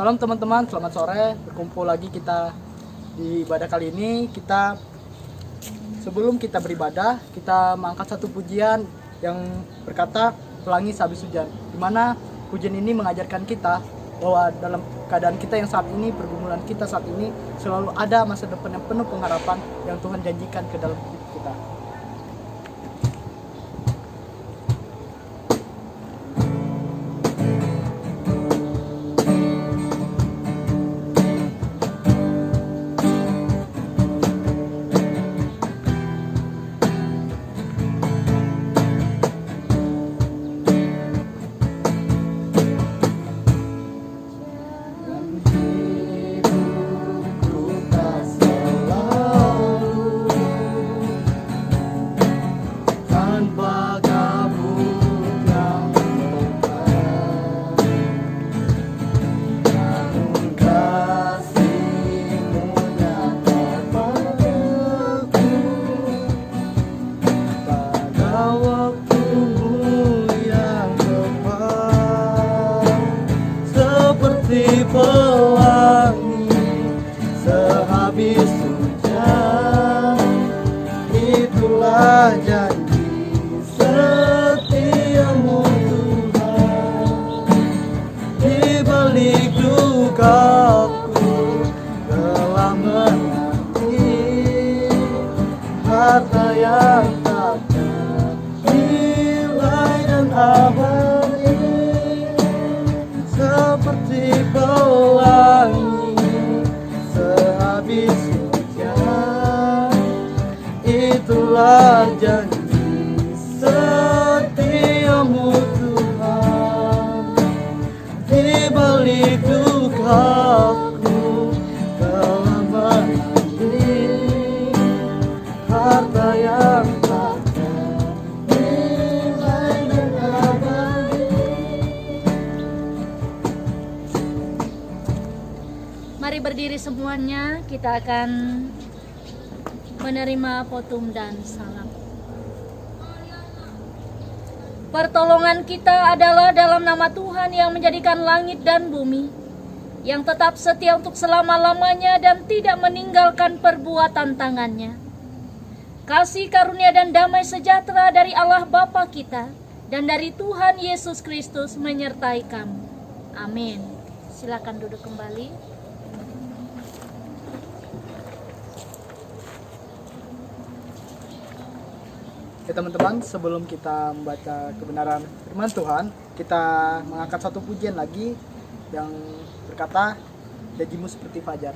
Malam teman-teman, selamat sore. Berkumpul lagi kita di ibadah kali ini. Sebelum kita beribadah, kita mengangkat satu pujian yang berkata pelangi sehabis hujan. Di mana pujian ini mengajarkan kita bahwa dalam keadaan kita yang saat ini, pergumulan kita saat ini, selalu ada masa depan yang penuh pengharapan yang Tuhan janjikan ke dalam hidup kita. Pelangi sehabis hujan, itulah janji setiamu Tuhan. Di balik dukaku telah menanti harta yang takkan nilai dan abadi. Seperti pelangi sehabis hujan, itulah janji setiamu Tuhan. Di balik dukaku telah menanti harta yang takkan nilai dan abadi. Mari berdiri semuanya, kita akan menerima potum dan salam. Pertolongan kita adalah dalam nama Tuhan yang menjadikan langit dan bumi, yang tetap setia untuk selama-lamanya dan tidak meninggalkan perbuatan tangannya. Kasih karunia dan damai sejahtera dari Allah Bapa kita dan dari Tuhan Yesus Kristus menyertai kamu. Amin. Silakan duduk kembali. Oke teman-teman, sebelum kita membaca kebenaran firman Tuhan, kita mengangkat satu pujian lagi yang berkata, janjimu seperti fajar.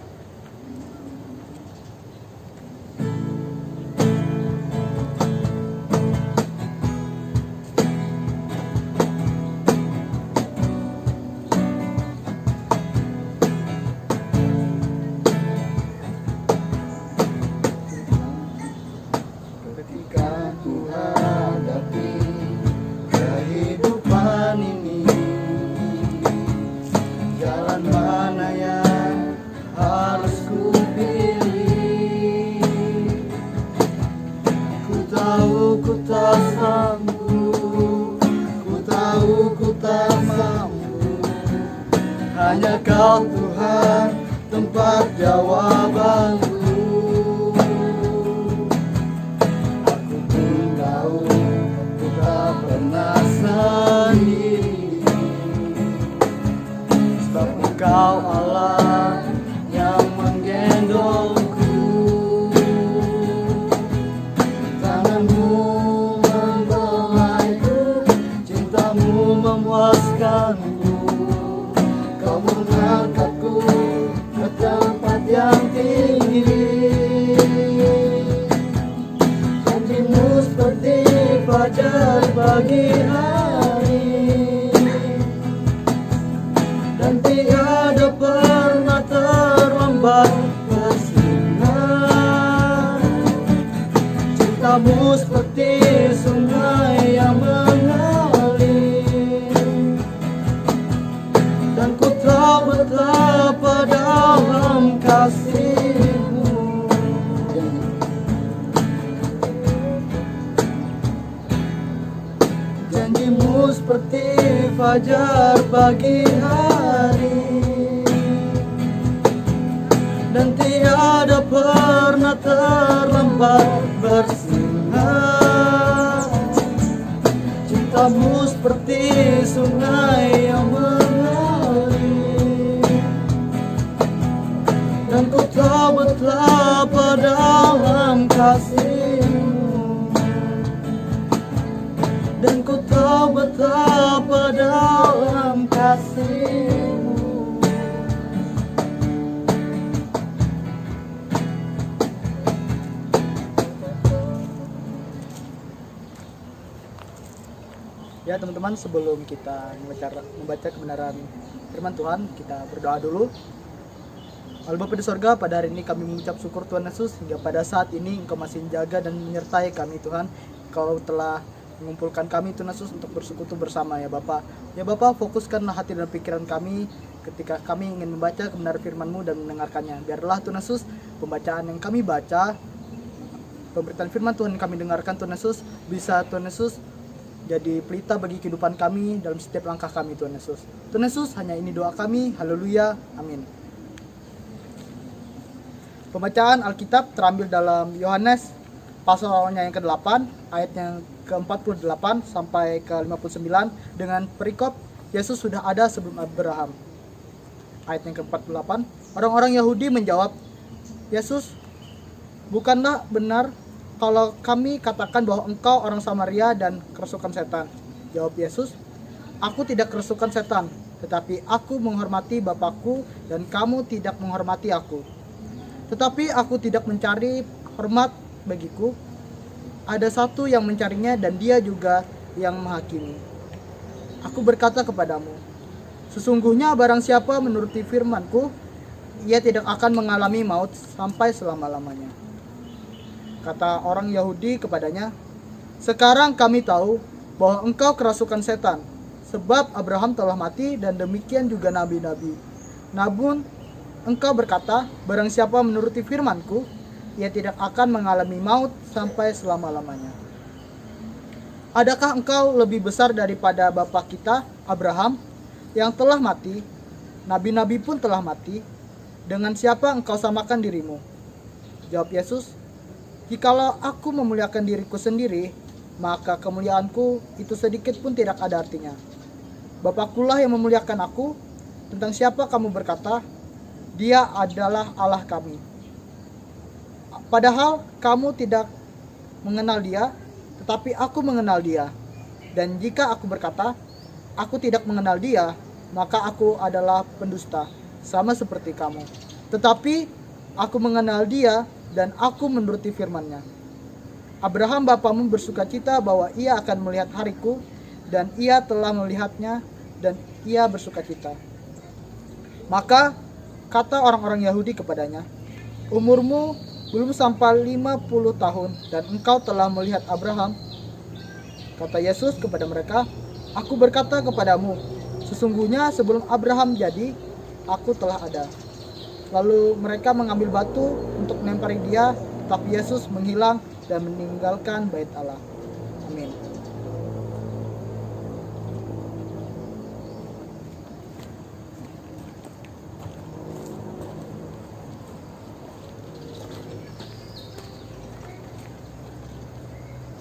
Hanya Kau Tuhan tempat jawabanku. Aku pun tahu ku tak pernah sendiri, sebab Engkau Allah yang menggendongku. Tanganmu membelaiku, cintamu memuaskanku. Kau mengangkatku ke tempat yang tinggi. Janjimu seperti fajar pagi hari, dan tiada pernah terlambat bersinar. Cintamu seperti sungai yang mengalir, dan ku tahu betapa dalam kasih-Mu. Janji-Mu seperti fajar pagi hari, dapat bersinggah. Cintamu seperti sungai yang mengalir, dan ku tahu betapa dalam kasih-Mu, dan ku tahu betapa dalam kasih-Mu. Ya teman-teman, sebelum kita membaca kebenaran firman Tuhan, kita berdoa dulu. Allah Bapa di sorga, pada hari ini kami mengucap syukur Tuhan Yesus, hingga pada saat ini Engkau masih menjaga dan menyertai kami Tuhan. Engkau telah mengumpulkan kami Tuhan Yesus untuk bersekutu bersama ya Bapa. Ya Bapa, fokuskanlah hati dan pikiran kami ketika kami ingin membaca kebenaran firman-Mu dan mendengarkannya. Biarlah Tuhan Yesus, pembacaan yang kami baca, pemberitaan firman Tuhan yang kami dengarkan Tuhan Yesus, bisa Tuhan Yesus jadi pelita bagi kehidupan kami dalam setiap langkah kami Tuhan Yesus. Tuhan Yesus, hanya ini doa kami. Haleluya. Amin. Pembacaan Alkitab terambil dalam Yohanes pasalnya yang ke-8 ayat yang ke-48 sampai ke-59 dengan perikop Yesus sudah ada sebelum Abraham. Ayat yang ke-48, orang-orang Yahudi menjawab, Yesus, bukanlah benar kalau kami katakan bahwa engkau orang Samaria dan kerasukan setan? Jawab Yesus, aku tidak kerasukan setan, tetapi aku menghormati Bapakku dan kamu tidak menghormati aku. Tetapi aku tidak mencari hormat bagiku. Ada satu yang mencarinya dan dia juga yang menghakimi. Aku berkata kepadamu, sesungguhnya barang siapa menuruti firman-Ku, ia tidak akan mengalami maut sampai selama-lamanya. Kata orang Yahudi kepadanya, sekarang kami tahu bahwa engkau kerasukan setan, sebab Abraham telah mati dan demikian juga nabi-nabi. Namun engkau berkata, barang siapa menuruti firman-Ku, ia tidak akan mengalami maut sampai selama-lamanya. Adakah engkau lebih besar daripada bapa kita, Abraham, yang telah mati? Nabi-nabi pun telah mati. Dengan siapa engkau samakan dirimu? Jawab Yesus, jikalau aku memuliakan diriku sendiri, maka kemuliaanku itu sedikit pun tidak ada artinya. Bapakkulah yang memuliakan aku. Tentang siapa kamu berkata, Dia adalah Allah kami? Padahal kamu tidak mengenal Dia, tetapi aku mengenal Dia. Dan jika aku berkata, aku tidak mengenal Dia, maka aku adalah pendusta, sama seperti kamu. Tetapi aku mengenal Dia dan aku menuruti firman-Nya. Abraham bapamu bersukacita bahwa ia akan melihat hariku, dan ia telah melihatnya dan ia bersukacita. Maka kata orang-orang Yahudi kepadanya, umurmu belum sampai 50 tahun dan engkau telah melihat Abraham? Kata Yesus kepada mereka, aku berkata kepadamu, sesungguhnya sebelum Abraham jadi, aku telah ada. Lalu mereka mengambil batu untuk melempari dia, tetapi Yesus menghilang dan meninggalkan bait Allah. Amin.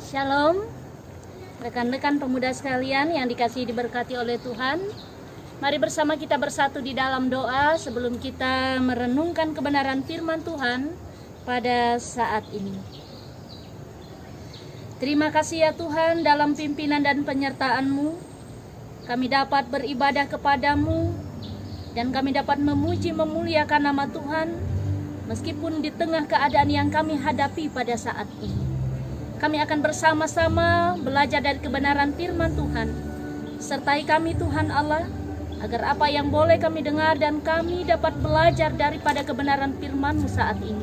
Shalom, rekan-rekan pemuda sekalian yang dikasihi diberkati oleh Tuhan. Mari bersama kita bersatu di dalam doa sebelum kita merenungkan kebenaran firman Tuhan pada saat ini. Terima kasih ya Tuhan, dalam pimpinan dan penyertaan-Mu kami dapat beribadah kepadamu dan kami dapat memuji memuliakan nama Tuhan meskipun di tengah keadaan yang kami hadapi pada saat ini. Kami akan bersama-sama belajar dari kebenaran firman Tuhan. Sertai kami Tuhan Allah, agar apa yang boleh kami dengar dan kami dapat belajar daripada kebenaran firman-Mu saat ini,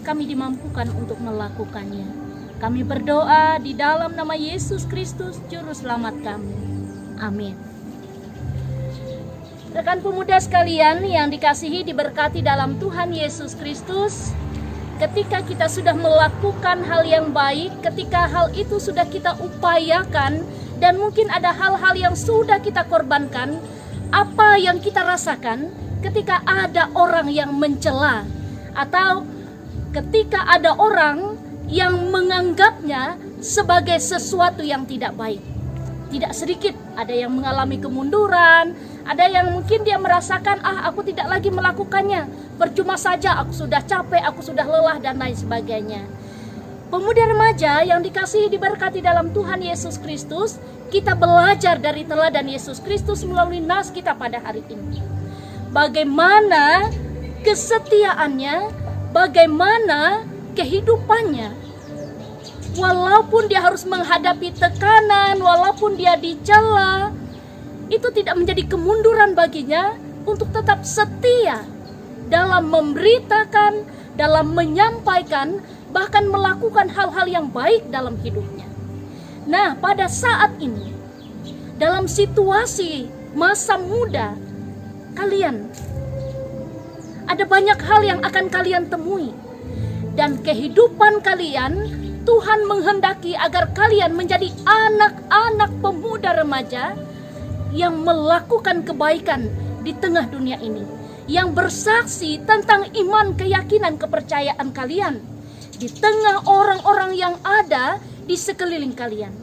kami dimampukan untuk melakukannya. Kami berdoa di dalam nama Yesus Kristus, Juru Selamat kami. Amin. Rekan pemuda sekalian yang dikasihi diberkati dalam Tuhan Yesus Kristus, ketika kita sudah melakukan hal yang baik, ketika hal itu sudah kita upayakan, dan mungkin ada hal-hal yang sudah kita korbankan, apa yang kita rasakan ketika ada orang yang mencela, atau ketika ada orang yang menganggapnya sebagai sesuatu yang tidak baik. Tidak sedikit ada yang mengalami kemunduran, ada yang mungkin dia merasakan aku tidak lagi melakukannya, percuma saja, aku sudah capek, aku sudah lelah dan lain sebagainya. Pemuda remaja yang dikasihi diberkati dalam Tuhan Yesus Kristus, kita belajar dari teladan Yesus Kristus melalui nas kita pada hari ini. Bagaimana kesetiaannya, bagaimana kehidupannya, walaupun dia harus menghadapi tekanan, walaupun dia dicela, itu tidak menjadi kemunduran baginya untuk tetap setia dalam memberitakan, dalam menyampaikan, bahkan melakukan hal-hal yang baik dalam hidupnya. Nah, pada saat ini, dalam situasi masa muda kalian, ada banyak hal yang akan kalian temui. Dan kehidupan kalian, Tuhan menghendaki agar kalian menjadi anak-anak pemuda remaja yang melakukan kebaikan di tengah dunia ini, yang bersaksi tentang iman, keyakinan, kepercayaan kalian di tengah orang-orang yang ada di sekeliling kalian.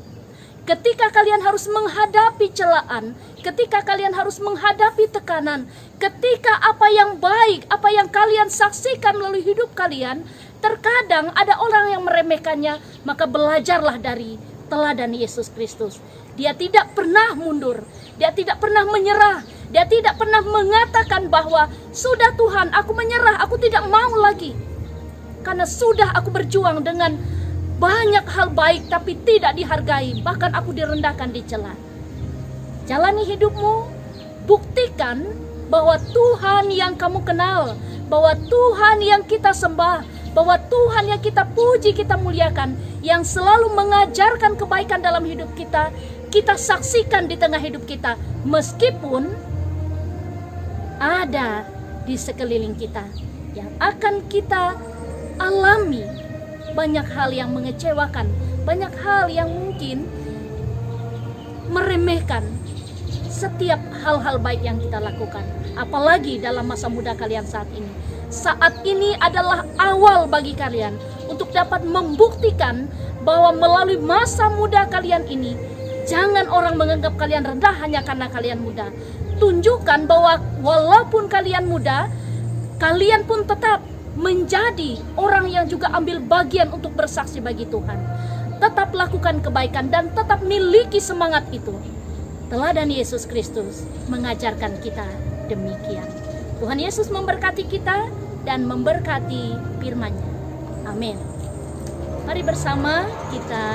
Ketika kalian harus menghadapi celaan, ketika kalian harus menghadapi tekanan, ketika apa yang baik, apa yang kalian saksikan melalui hidup kalian, terkadang ada orang yang meremehkannya, maka belajarlah dari teladan Yesus Kristus. Dia tidak pernah mundur, dia tidak pernah menyerah, dia tidak pernah mengatakan bahwa sudah Tuhan, aku menyerah, aku tidak mau lagi. Karena sudah aku berjuang dengan banyak hal baik tapi tidak dihargai, bahkan aku direndahkan, dicela. Jalani hidupmu, buktikan bahwa Tuhan yang kamu kenal, bahwa Tuhan yang kita sembah, bahwa Tuhan yang kita puji, kita muliakan, yang selalu mengajarkan kebaikan dalam hidup kita, kita saksikan di tengah hidup kita, meskipun ada di sekeliling kita yang akan kita alami banyak hal yang mengecewakan, banyak hal yang mungkin meremehkan setiap hal-hal baik yang kita lakukan. Apalagi dalam masa muda kalian saat ini. Saat ini adalah awal bagi kalian untuk dapat membuktikan bahwa melalui masa muda kalian ini, jangan orang menganggap kalian rendah hanya karena kalian muda. Tunjukkan bahwa walaupun kalian muda, kalian pun tetap menjadi orang yang juga ambil bagian untuk bersaksi bagi Tuhan. Tetap lakukan kebaikan dan tetap miliki semangat itu. Teladan Yesus Kristus mengajarkan kita demikian. Tuhan Yesus memberkati kita dan memberkati firman-Nya. Amin. Mari bersama kita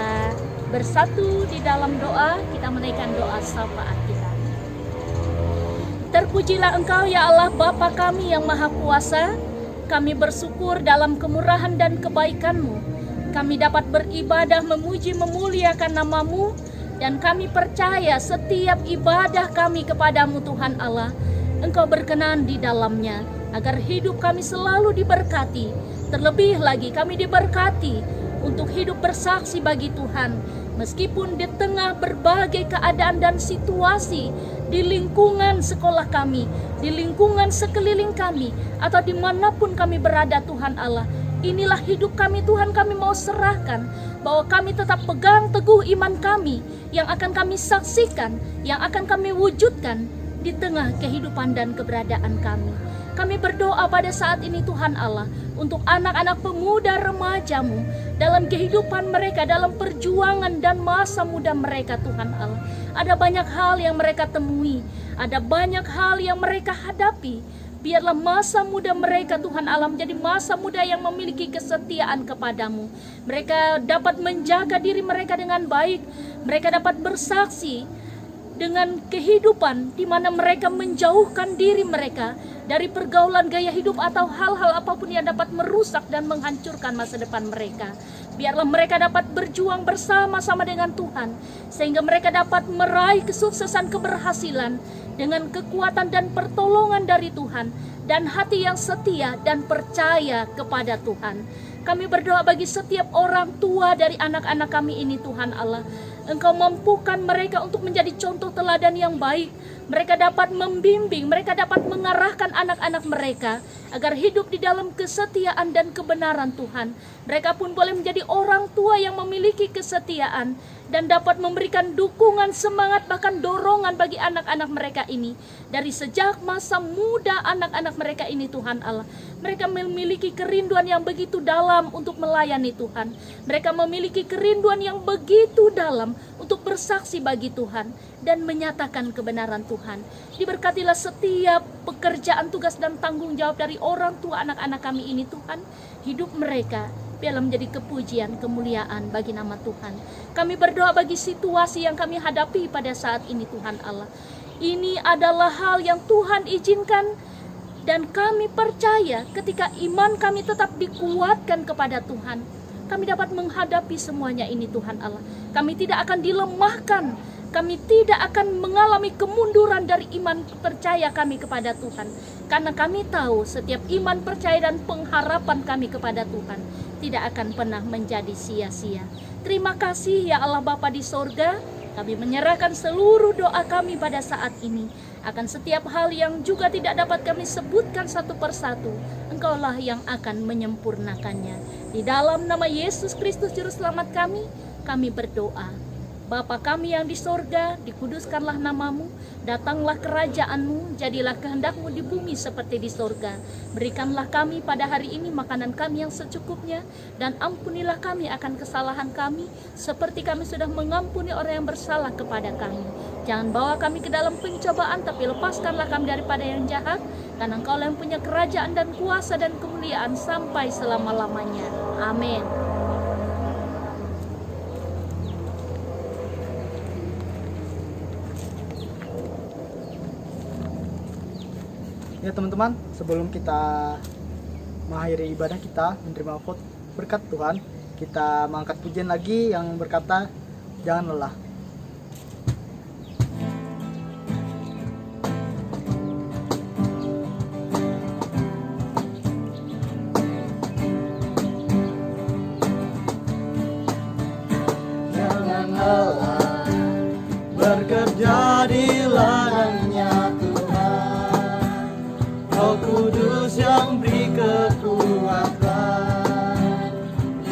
bersatu di dalam doa, kita menaikkan doa syafaat kita. Terpujilah Engkau ya Allah Bapa kami yang Maha Kuasa. Kami bersyukur dalam kemurahan dan kebaikan-Mu. Kami dapat beribadah, memuji, memuliakan nama-Mu. Dan kami percaya setiap ibadah kami kepadamu Tuhan Allah, Engkau berkenan di dalamnya, agar hidup kami selalu diberkati. Terlebih lagi kami diberkati untuk hidup bersaksi bagi Tuhan. Meskipun di tengah berbagai keadaan dan situasi, di lingkungan sekolah kami, di lingkungan sekeliling kami, atau dimanapun kami berada Tuhan Allah, inilah hidup kami Tuhan, kami mau serahkan, bahwa kami tetap pegang teguh iman kami, yang akan kami saksikan, yang akan kami wujudkan di tengah kehidupan dan keberadaan kami. Kami berdoa pada saat ini Tuhan Allah, untuk anak-anak pemuda remaja-Mu, dalam kehidupan mereka, dalam perjuangan dan masa muda mereka Tuhan Allah. Ada banyak hal yang mereka temui, ada banyak hal yang mereka hadapi. Biarlah masa muda mereka Tuhan Allah menjadi masa muda yang memiliki kesetiaan kepadamu. Mereka dapat menjaga diri mereka dengan baik. Mereka dapat bersaksi dengan kehidupan di mana mereka menjauhkan diri mereka dari pergaulan gaya hidup atau hal-hal apapun yang dapat merusak dan menghancurkan masa depan mereka. Biarlah mereka dapat berjuang bersama-sama dengan Tuhan, sehingga mereka dapat meraih kesuksesan, keberhasilan dengan kekuatan dan pertolongan dari Tuhan, dan hati yang setia dan percaya kepada Tuhan. Kami berdoa bagi setiap orang tua dari anak-anak kami ini Tuhan Allah, Engkau mampukan mereka untuk menjadi contoh teladan yang baik. Mereka dapat membimbing, mereka dapat mengarahkan anak-anak mereka agar hidup di dalam kesetiaan dan kebenaran Tuhan. Mereka pun boleh menjadi orang tua yang memiliki kesetiaan dan dapat memberikan dukungan, semangat, bahkan dorongan bagi anak-anak mereka ini. Dari sejak masa muda anak-anak mereka ini, Tuhan Allah, mereka memiliki kerinduan yang begitu dalam untuk melayani Tuhan. Mereka memiliki kerinduan yang begitu dalam untuk bersaksi bagi Tuhan dan menyatakan kebenaran Tuhan. Diberkatilah setiap pekerjaan, tugas, dan tanggung jawab dari orang tua anak-anak kami ini, Tuhan. Hidup mereka biarlah menjadi kepujian, kemuliaan bagi nama Tuhan. Kami berdoa bagi situasi yang kami hadapi pada saat ini, Tuhan Allah. Ini adalah hal yang Tuhan izinkan, dan kami percaya ketika iman kami tetap dikuatkan kepada Tuhan, kami dapat menghadapi semuanya ini, Tuhan Allah. Kami tidak akan dilemahkan, kami tidak akan mengalami kemunduran dari iman percaya kami kepada Tuhan. Karena kami tahu setiap iman percaya dan pengharapan kami kepada Tuhan tidak akan pernah menjadi sia-sia. Terima kasih ya Allah Bapa di sorga. Kami menyerahkan seluruh doa kami pada saat ini. Akan setiap hal yang juga tidak dapat kami sebutkan satu persatu, Engkaulah yang akan menyempurnakannya. Di dalam nama Yesus Kristus Juru Selamat kami berdoa. Bapa kami yang di sorga, dikuduskanlah namamu, datanglah kerajaanmu, jadilah kehendakmu di bumi seperti di sorga. Berikanlah kami pada hari ini makanan kami yang secukupnya, dan ampunilah kami akan kesalahan kami, seperti kami sudah mengampuni orang yang bersalah kepada kami. Jangan bawa kami ke dalam pencobaan, tapi lepaskanlah kami daripada yang jahat, karena Engkau yang punya kerajaan dan kuasa dan kemuliaan sampai selama-lamanya. Amin. Ya teman-teman, sebelum kita mengakhiri ibadah kita, menerima berkat Tuhan, kita mengangkat pujian lagi yang berkata, jangan lelah. Jangan lelah bekerja di ladangnya Tuhan, Roh Kudus yang beri kekuatan,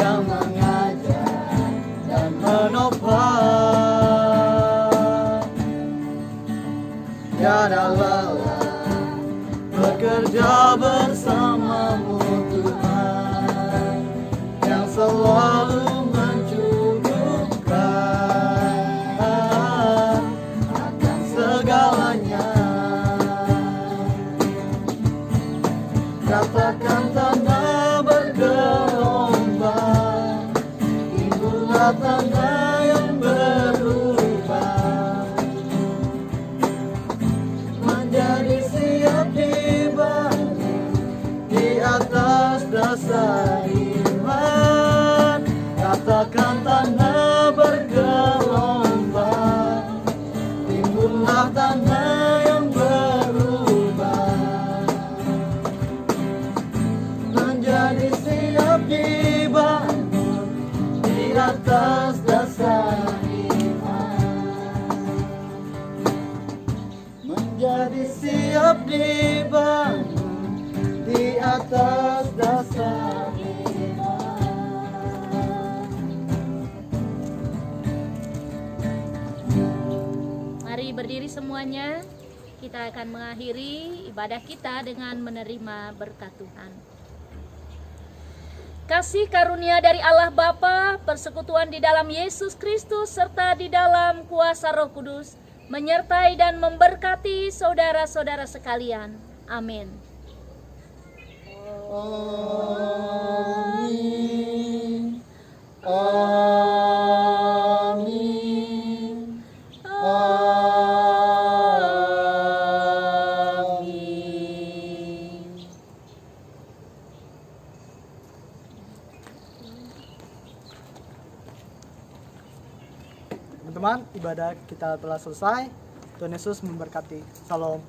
yang mengajar dan menopang. Tiada lelah bekerja bersamamu Tuhan, yang selalu mencukupkan akan segalanya. Katakan tanah bergelombang, timbullah tanah yang berubah, menjadi siap dibangun di atas dasar iman. Katakan tanah bergelombang, timbullah tanah yang berubah, menjadi siap dibangun di atas dasar iman. Menjadi siap dibangun di atas dasar iman. Mari berdiri semuanya. Kita akan mengakhiri ibadah kita dengan menerima berkat Tuhan. Kasih karunia dari Allah Bapa, persekutuan di dalam Yesus Kristus, serta di dalam kuasa Roh Kudus, menyertai dan memberkati saudara-saudara sekalian. Amin. Amin. Amin. Amin. Teman-teman, ibadah kita telah selesai. Tuhan Yesus memberkati. Salam.